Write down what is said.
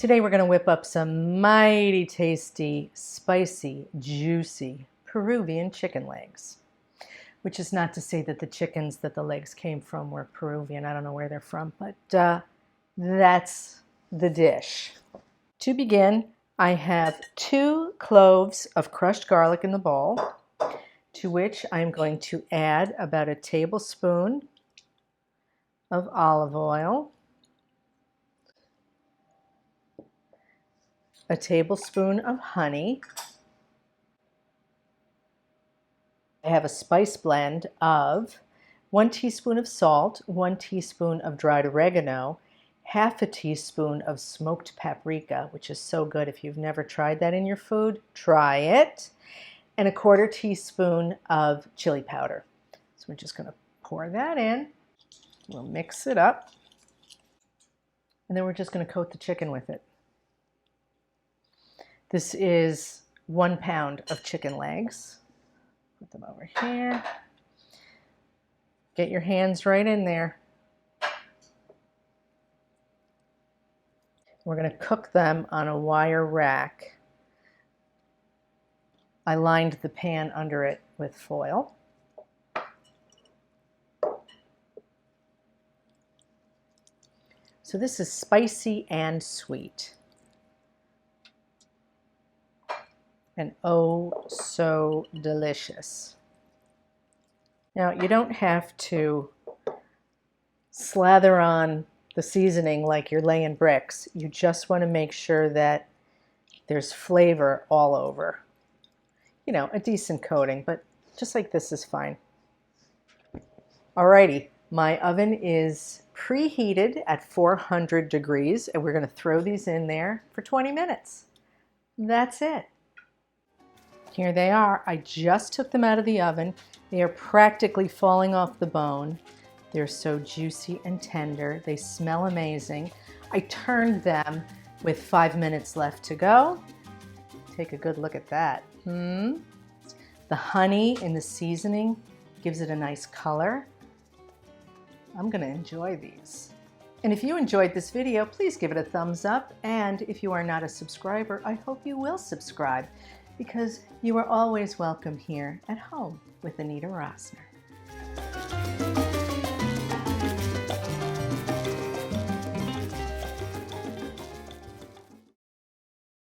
Today we're going to whip up some mighty tasty, spicy, juicy Peruvian chicken legs. Which is not to say that the chickens that the legs came from were Peruvian. I don't know where they're from, but that's the dish. To begin, I have 2 cloves of crushed garlic in the bowl, to which I'm going to add about a tablespoon of olive oil, a tablespoon of honey. I have a spice blend of 1 teaspoon of salt, 1 teaspoon of dried oregano, half a teaspoon of smoked paprika, which is so good. If you've never tried that in your food, try it, and a 1/4 teaspoon of chili powder. So we're just going to pour that in. We'll mix it up, and then we're just going to coat the chicken with it. This is 1 pound of chicken legs. Put them over here. Get your hands right in there. We're going to cook them on a wire rack. I lined the pan under it with foil. So this is spicy and sweet. And oh, so delicious. Now, you don't have to slather on the seasoning like you're laying bricks. You just want to make sure that there's flavor all over. You know, a decent coating, but just like this is fine. Alrighty, my oven is preheated at 400 degrees, and we're going to throw these in there for 20 minutes. That's it. Here they are. I just took them out of the oven. They are practically falling off the bone. They're so juicy and tender. They smell amazing. I turned them with 5 minutes left to go. Take a good look at that. The honey in the seasoning gives it a nice color. I'm going to enjoy these. And if you enjoyed this video, please give it a thumbs up. And if you are not a subscriber, I hope you will subscribe, because you are always welcome here at home with Anita Rosner.